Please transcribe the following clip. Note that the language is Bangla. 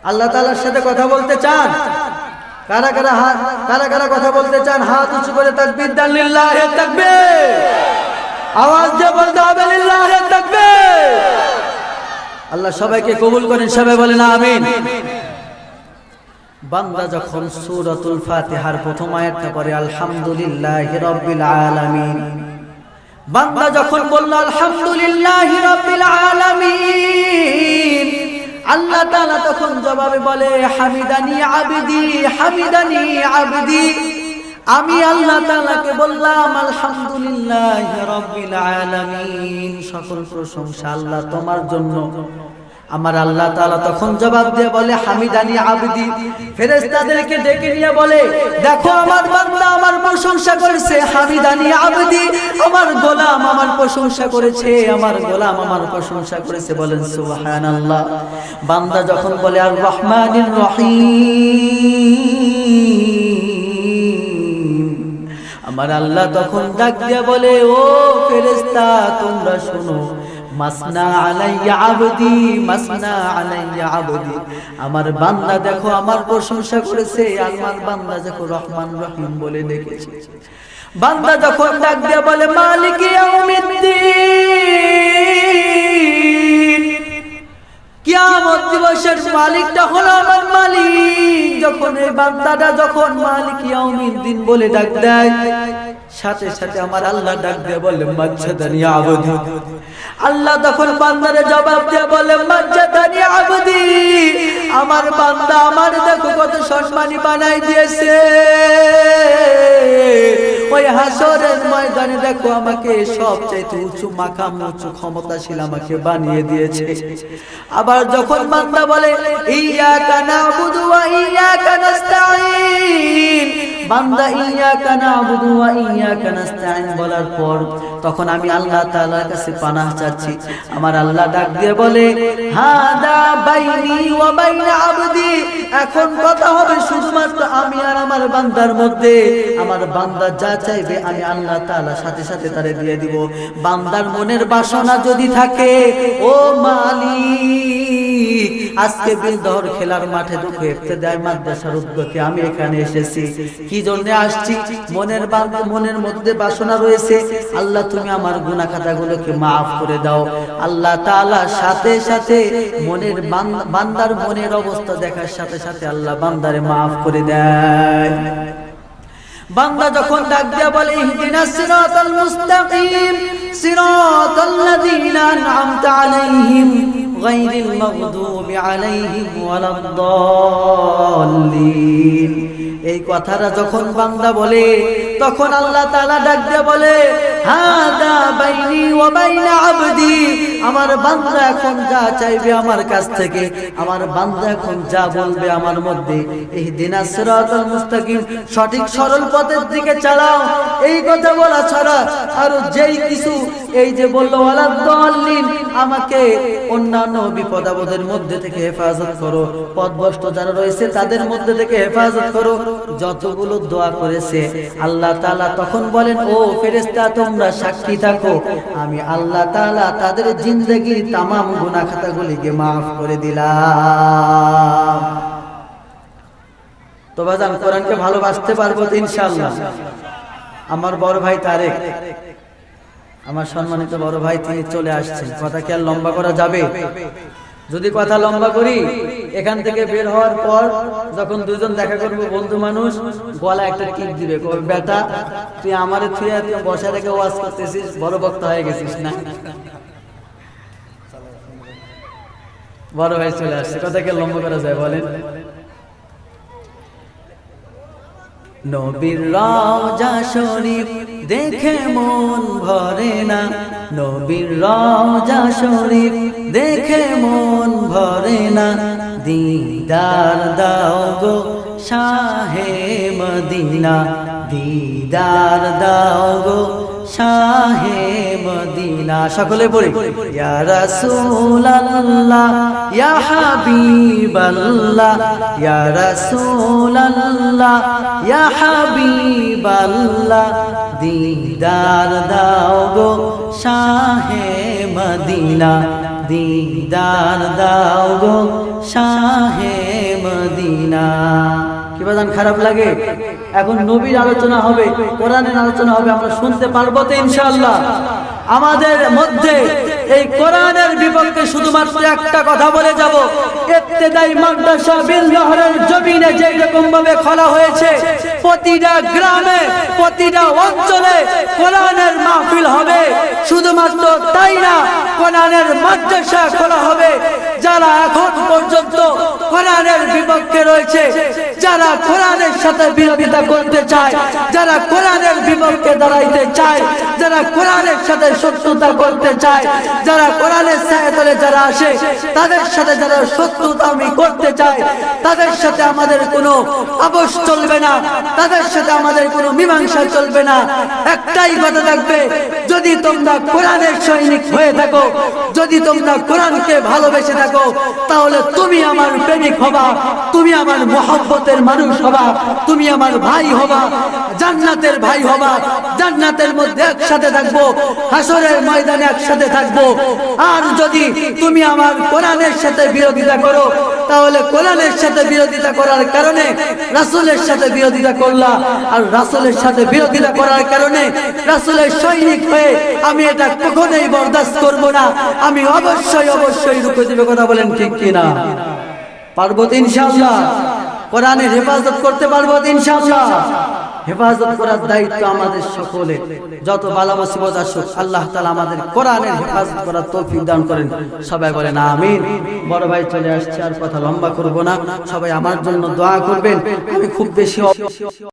আল্লাহ তাআলার সাথে কথা বলতে চান? কারা কারা কথা বলতে চান? হাত উঁচু করে তাকবীর দেন, লিল্লাহি তাকবীর। আওয়াজ দিয়ে বলতে হবে লিল্লাহি তাকবীর। আল্লাহ সবাইকে কবুল করেন, সবাই বলেন আমিন। বান্দা যখন সূরাতুল ফাতিহার প্রথম আয়াতটা পড়ে আলহামদুলিল্লাহি রাব্বিল আলামিন, বান্দা যখন বলল আলহামদুলিল্লাহি রাব্বিল আলামিন, আল্লাহ তাআলা তখন জবাবে বলে হামিদানি আবদি, হামিদানি আবদি। আমি আল্লাহ তাআলাকে বললাম আলহামদুলিল্লাহি রাব্বিল আলামিন, সকল প্রশংসা আল্লাহ তোমার জন্য। আমার আল্লাহ তাআলা তখন জবাব দিয়ে বলে হামিদানি আবদি। ফেরেশতাদেরকে ডেকে নিয়ে বলে দেখো আমার বান্দা আমার প্রশংসা করেছে, হামিদানি আবদি, আমার গোলাম আমার প্রশংসা করেছে, আমার গোলাম আমার প্রশংসা করেছে। বলেন সুবহানাল্লাহ। বান্দা যখন বলে আর রহমানির রহিম, আমার আল্লাহ তখন ডাক দিয়ে বলে ও ফেরেশতা তোমরা শোনো, মাসনা আলাইয়া আবদি, মাসনা আলাইয়া আবদি, আমার বান্দা দেখো আমার প্রশংসা করেছে, আমার বান্দা দেখো রহমান রহিম বলে ডেকেছে। বান্দা যখন ডাক দিয়ে বলে মালিক ইয়াউমিদ্দিন, কিয়ামত দিবসের মালিকটা হলো আমার মালিক, যখন এই বান্দাটা যখন মালিক ইয়াউমিদ্দিন বলে ডাক দেয়, সাথে সাথে আমার আল্লাহ ডাক দিয়ে বলে মাজ্জাদানি আবদি। আল্লাহ তখন বান্দারে জবাব দিয়ে বলে মাজ্জাদানি আবদি, আমার বান্দা আমার দেখো কত সম্মানী বানাই দিয়েছে, ওই হাসরের ময়দানে দেখো আমাকে সবচাইতে উঁচু মাকাম উঁচু ক্ষমতাশীল আমাকে বানিয়ে দিয়েছে। আবার যখন বান্দা বলে ইয়াকা নাবুদু ওয়া ইয়াকা নাস্তাঈন, বান্দা ইয়াকা নাবুদু ওয়া ইয়াকা নাস্তাঈন বলার পর তখন আমি আল্লাহ তাআলার কাছে পানাহ চাচ্ছি। আমার আল্লাহ ডাক দিয়ে বলে হাদা বাইনি ওয়া বাইনা আবদি, এখন কথা হবে শুধুমাত্র আমি আর আমার বান্দার মধ্যে। আমার বান্দা যা চাইবে আমি আল্লাহ তাআলা সাথে সাথে তারে দিয়ে দিব। বান্দার মনের বাসনা যদি থাকে, ও মালিক আজকে বিলদহর খেলার মাঠে দুঃখ ইবতেদাই মাদ্রাসার উদ্যোগে আমি এখানে এসেছি, কি জন্য আসছি? মনের মধ্যে বাসনা রয়েছে, আল্লাহ তুমি আমার গুনাহ খাতাগুলোকে maaf করে দাও। আল্লাহ তাআলা সাথে সাথে মনের বান্দার মনের অবস্থা দেখার সাথে সাথে আল্লাহ বান্দারে maaf করে দেয়। বান্দা যখন ডাক দিয়া বলে ইহদিনাস সিরাতাল মুস্তাকিম, সিরাতাল্লাযীনা আন'আমতা আলাইহিম গায়রিল মাগদুবি আলাইহিম ওয়ালাদ-দাল্লিন, এই কথাটা যখন বান্দা বলে তখন আল্লাহ তাআলা ডাক দিয়ে বলে হাদা বাইনি ওয়া বাইনা আবদি, আমার বান্দা এখন যা চাইবে আমার কাছ থেকে, আমার বান্দা এখন যা বলবে আমার মধ্যে, ইহদিনাস সিরাতাল মুস্তাকিম, সঠিক সরল পথের দিকে চালাও, এই কথা বলা ছাড়া আর যেই কিছু এই যে বলল ওয়ালাদ-দাল্লিন, আমাকে অন্যান্য বিপদ আপদের মধ্যে থেকে হেফাজত করো, পথভ্রষ্ট যারা রয়েছে তাদের মধ্যে থেকে হেফাজত করো, যতগুলো দোয়া করেছে আল্লাহ তাআলা তখন বলেন ও ফেরেশতা তোমরা সাক্ষী থাকো, আমি আল্লাহ তাআলা তাদের জিন্দেগীর तमाम গুনাহ খাতাগুলিকে maaf করে দিলাম। তো বাজান কোরআনকে ভালোবাসতে পারবো তো ইনশাআল্লাহ। আমার বড় ভাই তারেক, আমার সম্মানিত বড় ভাই, তিনি চলে আসছেন। কথা কি আর লম্বা করা যাবে? যদি কথা লম্বা করি এখান থেকে বের হওয়ার পর যখন দুজন দেখা করবো বন্ধু মানুষ, গলা একটা কিক দিবে, কবে বেটা তুই আমারে থুইয়া তুই বসা রেখে ওয়াজ করতেছিস, বড় বক্তা হয়ে গেছিস না। বড় ভাই চলে আসছে, কথা কি লম্বা করা যায় বলেন? নবীর রওজা শরীফ দেখে মন ভরে না, নবীর রওজা শরীফ দেখে মন ভরে না, দিদার দাও গো শাহে মদিনা, দিদার দাও গো শাহে মদিনা। সকলে পড়ি ইয়া রাসূলুল্লাহ ইয়া হাবিবাল্লাহ, ইয়া রাসূলুল্লাহ ইয়া হাবিবাল্লাহ, দিদার দাও গো শাহে মদিনা, দিদার দাও গো শাহে মদিনা। কি বাজান খারাপ লাগে? এখন নবীর আলোচনা হবে, কোরআনের আলোচনা হবে, আমরা শুনতে পারবো তো ইনশাআল্লাহ? আমাদের মধ্যে এই কোরআনের বিপক্ষে শুধুমাত্র একটা কথা বলে যাব, ইবতেদায়ী মাদ্রাসা বিলনহরের জমিনে যে রকম ভাবে খোলা হয়েছে, প্রতিটা গ্রামে প্রতিটা অঞ্চলে কোরআনের মাহফিল হবে। শুধুমাত্র তাই না, কোরআনের মাদ্রাসা খোলা হবে। যারা এখন পর্যন্ত কোরআনের বিপক্ষে রয়েছে, যারা কোরআনের সাথে বিরোধিতা করতে চায়, যারা কোরআনের বিপক্ষে দাঁড়াইতে চায়, যারা কোরআনের সাথে শত্রুতা করতে চায়, যারা কোরআনের ছায়াতলে যারা আসে, তাদের সাথে যারা শত্রুতা আমি করতে চাই, তাদের সাথে আমাদের কোনো আপোষ চলবে না, তাদের সাথে আমাদের কোনো মীমাংসা চলবে না। একটাই কথা থাকবে, যদি তোমরা কোরআনের সৈনিক হয়ে থাকো, যদি তোমরা কোরআনকে ভালোবেসে থাকো, তাহলে তুমি আমার প্রেমিক হবা, তুমি আমার মহব্বতের মানুষ হবা, তুমি আমার ভাই হবা, জান্নাতের ভাই হবা, জান্নাতের মধ্যে একসাথে থাকবো, হাসরের ময়দানে একসাথে থাকবো। আর যদি তুমি আমার কোরআনের সাথে বিরোধিতা করো, তাহলে কোরআনের সাথে বিরোধিতা করার কারণে রাসূলের সাথে বিরোধিতা করলা, আর রাসূলের সাথে বিরোধিতা করার কারণে রাসূলের সৈনিক হয়ে আমি এটা কখনোই বরদাস্ত করব না। আমি অবশ্যই রুখে দেব। কথা বলেন ঠিক কিনা? পারবো তো ইনশাআল্লাহ? কোরআনের হেফাজত করতে পারবো তো ইনশাআল্লাহ? হেফাজত করার দায়িত্ব আমাদের সকলের। যত বালা মুসিবত আসুক, আল্লাহ তাআলা আমাদের কোরআনের হেফাজত করার তৌফিক দান করেন। সবাই বলেন আমিন। বড় ভাই চলে আসছে, আর কথা লম্বা করব না। সবাই আমার জন্য দোয়া করবেন। আমি খুব বেশি